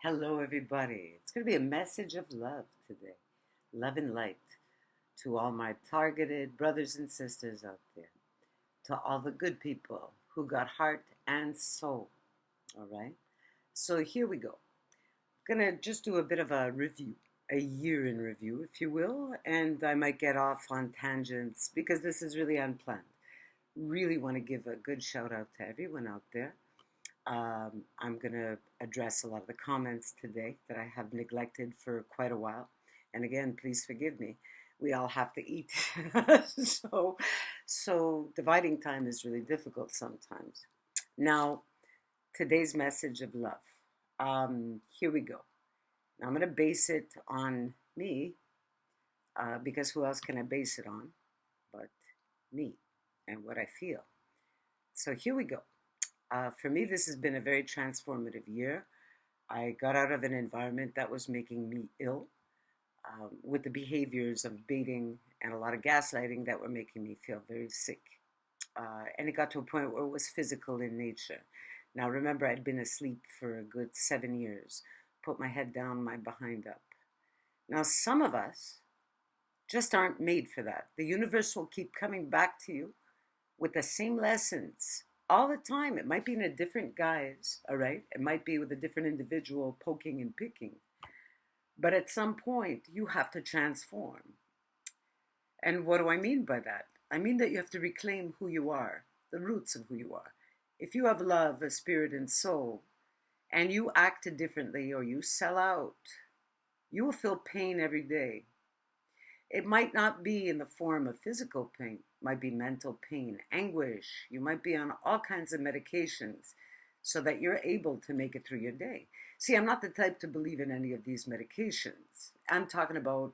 Hello, everybody. It's going to be a message of love today. Love and light to all my targeted brothers and sisters out there, to all the good people who got heart and soul. All right. So here we go. Gonna just do a bit of a review, a year in review, if you will, and I might get off on tangents because this is really unplanned. Really want to give a good shout out to everyone out there. I'm going to address a lot of the comments today that I have neglected for quite a while. And again, please forgive me. We all have to eat. so dividing time is really difficult sometimes. Now, today's message of love. Here we go. Now, I'm going to base it on me because who else can I base it on but me and what I feel? So here we go. For me, this has been a very transformative year. I got out of an environment that was making me ill with the behaviors of baiting and a lot of gaslighting that were making me feel very sick. And it got to a point where it was physical in nature. Now, remember, I'd been asleep for a good 7 years, put my head down, my behind up. Now, some of us just aren't made for that. The universe will keep coming back to you with the same lessons all the time. It might be in a different guise, all right? It might be with a different individual poking and picking. But at some point, you have to transform. And what do I mean by that? I mean that you have to reclaim who you are, the roots of who you are. If you have love, a spirit, and soul, and you act differently or you sell out, you will feel pain every day. It might not be in the form of physical pain. It might be mental pain, anguish. You might be on all kinds of medications so that you're able to make it through your day. See, I'm not the type to believe in any of these medications. I'm talking about,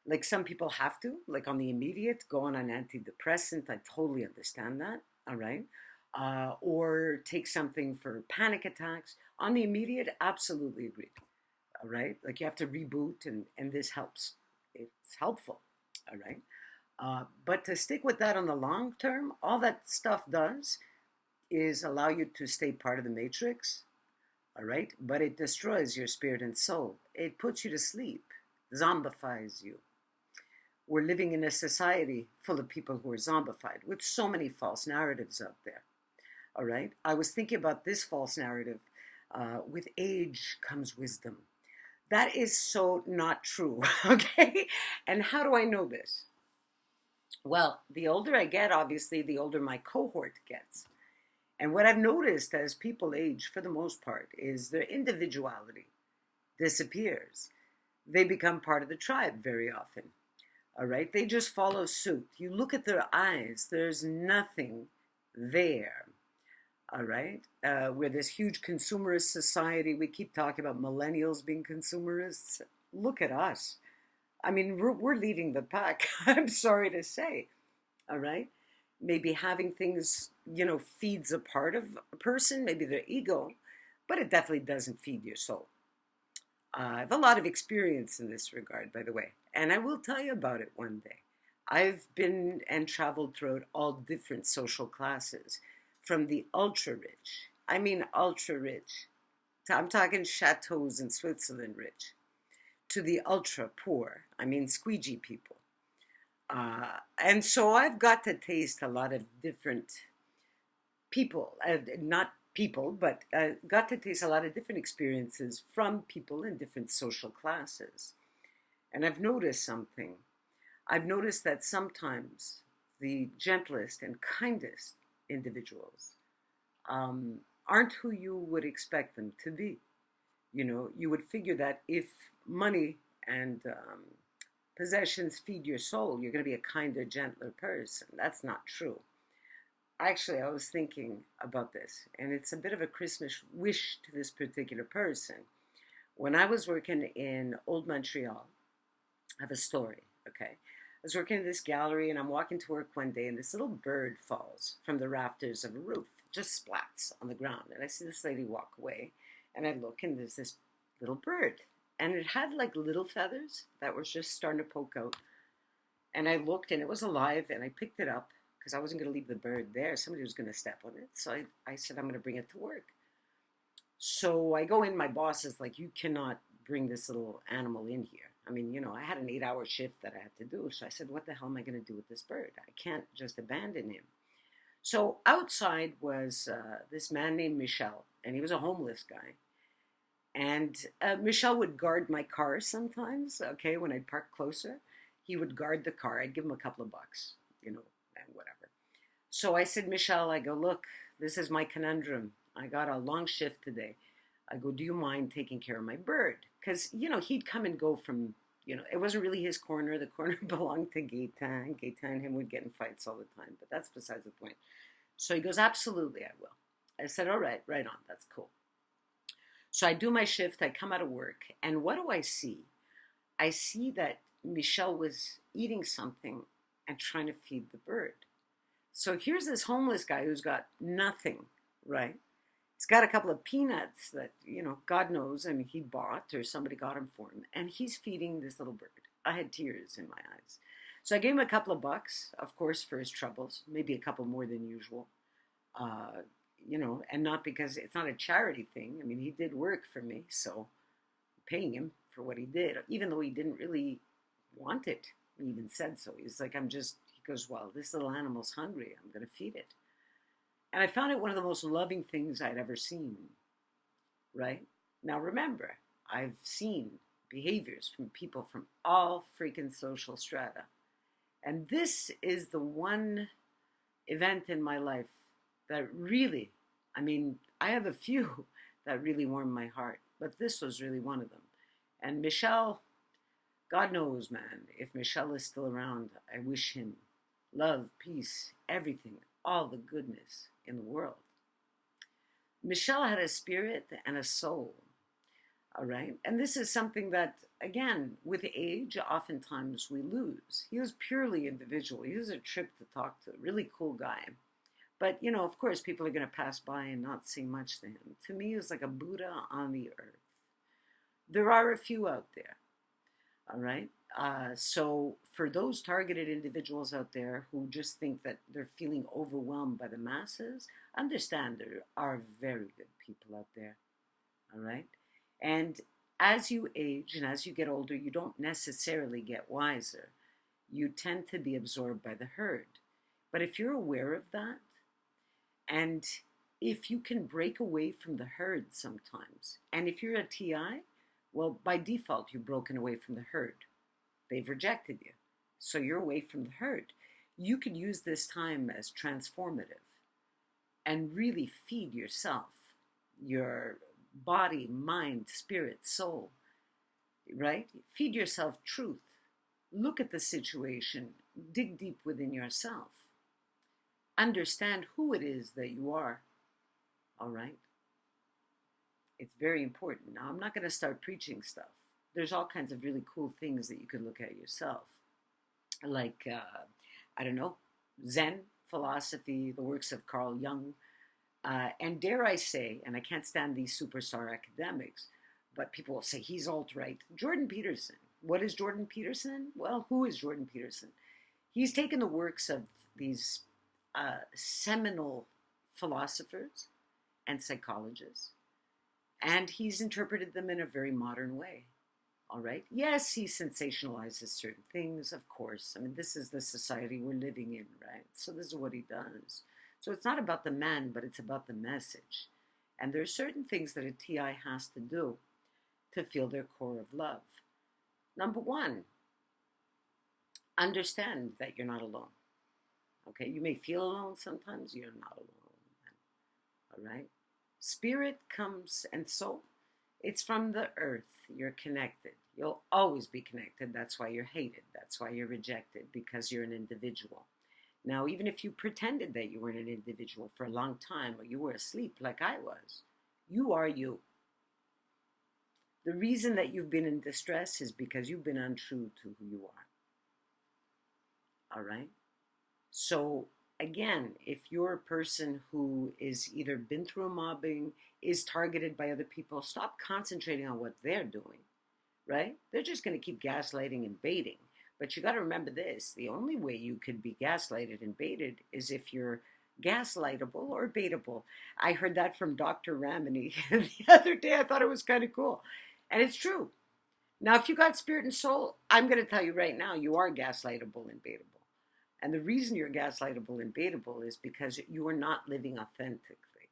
like, some people have to, like on the immediate, go on an antidepressant. I totally understand that, all right? Or take something for panic attacks. On the immediate, absolutely agreed, all right? Like you have to reboot and this helps. It's helpful, all right? But to stick with that on the long term, all that stuff does is allow you to stay part of the matrix, all right? But it destroys your spirit and soul. It puts you to sleep, zombifies you. We're living in a society full of people who are zombified with so many false narratives out there, all right? I was thinking about this false narrative. With age comes wisdom. That is so not true, okay? And how do I know this? Well, the older I get, obviously, the older my cohort gets. And what I've noticed as people age, for the most part, is their individuality disappears. They become part of the tribe very often, all right? They just follow suit. You look at their eyes, there's nothing there. All right. We're this huge consumerist society. We keep talking about millennials being consumerists. Look at us. I mean, we're leading the pack. I'm sorry to say. All right. Maybe having things, feeds a part of a person, maybe their ego, but it definitely doesn't feed your soul. I have a lot of experience in this regard, by the way, and I will tell you about it one day. I've been and traveled throughout all different social classes. From the ultra rich, I mean ultra rich, I'm talking chateaus in Switzerland rich, to the ultra poor, I mean squeegee people. And so I've got to taste a lot of different people, not people, but got to taste a lot of different experiences from people in different social classes. And I've noticed something. I've noticed that sometimes the gentlest and kindest individuals aren't who you would expect them to be. You would figure that if money and possessions feed your soul, you're going to be a kinder, gentler person. That's not true. Actually, I was thinking about this, and it's a bit of a Christmas wish to this particular person. When I was working in Old Montreal, I have a story, okay? I was working in this gallery, and I'm walking to work one day, and this little bird falls from the rafters of a roof, just splats on the ground. And I see this lady walk away, and I look, and there's this little bird. And it had like little feathers that were just starting to poke out. And I looked, and it was alive, and I picked it up because I wasn't going to leave the bird there. Somebody was going to step on it. So I said, I'm going to bring it to work. So I go in, my boss is like, you cannot bring this little animal in here. I mean, I had an 8-hour shift that I had to do. So I said, what the hell am I going to do with this bird? I can't just abandon him. So outside was this man named Michel, and he was a homeless guy. And Michel would guard my car sometimes, okay, when I'd park closer. He would guard the car. I'd give him a couple of bucks, and whatever. So I said, Michel, I go, look, this is my conundrum. I got a long shift today. I go, do you mind taking care of my bird? Because, he'd come and go from, it wasn't really his corner. The corner belonged to Gaetan. Gaetan and him would get in fights all the time, but that's besides the point. So he goes, absolutely, I will. I said, all right, right on, that's cool. So I do my shift, I come out of work, and what do I see? I see that Michel was eating something and trying to feed the bird. So here's this homeless guy who's got nothing, right? He's got a couple of peanuts that, God knows, I mean, he bought or somebody got him for him, and he's feeding this little bird. I had tears in my eyes. So I gave him a couple of bucks, of course, for his troubles, maybe a couple more than usual. Uh, and not because it's not a charity thing. I mean, he did work for me, so I'm paying him for what he did, even though he didn't really want it. He even said so. He's like, he goes, well, this little animal's hungry. I'm going to feed it. And I found it one of the most loving things I'd ever seen, right? Now, remember, I've seen behaviors from people from all freaking social strata. And this is the one event in my life that really, I mean, I have a few that really warmed my heart, but this was really one of them. And Michel, God knows, man, if Michel is still around, I wish him love, peace, everything, all the goodness in the world. Michel had a spirit and a soul, all right? And this is something that, again, with age, oftentimes we lose. He was purely individual. He was a trip to talk to, a really cool guy. But, of course, people are going to pass by and not see much to him. To me, he was like a Buddha on the earth. There are a few out there, all right? So for those targeted individuals out there who just think that they're feeling overwhelmed by the masses, understand there are very good people out there, all right? And as you age and as you get older, you don't necessarily get wiser. You tend to be absorbed by the herd. But if you're aware of that, and if you can break away from the herd sometimes, and if you're a TI, well, by default, you've broken away from the herd. They've rejected you. So you're away from the herd. You could use this time as transformative and really feed yourself, your body, mind, spirit, soul, right? Feed yourself truth. Look at the situation. Dig deep within yourself. Understand who it is that you are, all right? It's very important. Now, I'm not going to start preaching stuff. There's all kinds of really cool things that you can look at yourself. Like, I don't know, Zen philosophy, the works of Carl Jung, and dare I say, and I can't stand these superstar academics, but people will say he's alt-right. Jordan Peterson. What is Jordan Peterson? Well, who is Jordan Peterson? He's taken the works of these seminal philosophers and psychologists, and he's interpreted them in a very modern way. All right. Yes, he sensationalizes certain things, of course. I mean, this is the society we're living in, right? So this is what he does. So it's not about the man, but it's about the message. And there are certain things that a TI has to do to feel their core of love. Number one, understand that you're not alone. Okay, you may feel alone sometimes, you're not alone. All right? Spirit comes, and soul, it's from the earth. You're connected. You'll always be connected. That's why you're hated. That's why you're rejected, because you're an individual. Now, even if you pretended that you weren't an individual for a long time, or you were asleep like I was, you are you. The reason that you've been in distress is because you've been untrue to who you are. All right? So, again, if you're a person who is either been through a mobbing, is targeted by other people, stop concentrating on what they're doing, right? They're just going to keep gaslighting and baiting. But you got to remember this. The only way you could be gaslighted and baited is if you're gaslightable or baitable. I heard that from Dr. Ramani the other day. I thought it was kind of cool. And it's true. Now, if you got spirit and soul, I'm going to tell you right now, you are gaslightable and baitable. And the reason you're gaslightable and baitable is because you are not living authentically.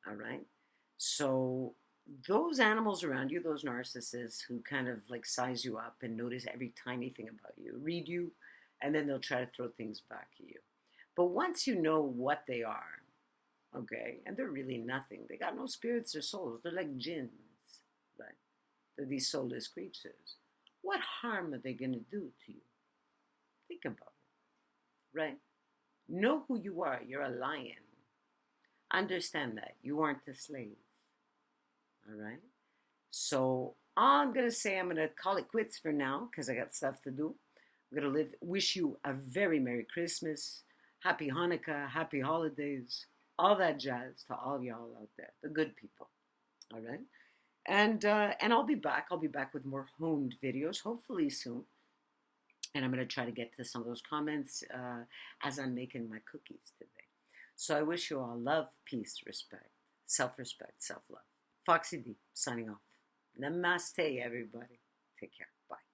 All right? So those animals around you, those narcissists who kind of like size you up and notice every tiny thing about you, read you, and then they'll try to throw things back at you. But once you know what they are, okay, and they're really nothing. They got no spirits or souls. They're like jinns, right? They're these soulless creatures. What harm are they going to do to you? Think about it, right? Know who you are. You're a lion. Understand that. You aren't a slave, all right? So I'm going to say I'm going to call it quits for now because I got stuff to do. I'm going to wish you a very Merry Christmas, Happy Hanukkah, Happy Holidays, all that jazz to all y'all out there, the good people, all right? And I'll be back. I'll be back with more honed videos, hopefully soon. And I'm going to try to get to some of those comments as I'm making my cookies today. So I wish you all love, peace, respect, self-respect, self-love. Foxy D, signing off. Namaste, everybody. Take care. Bye.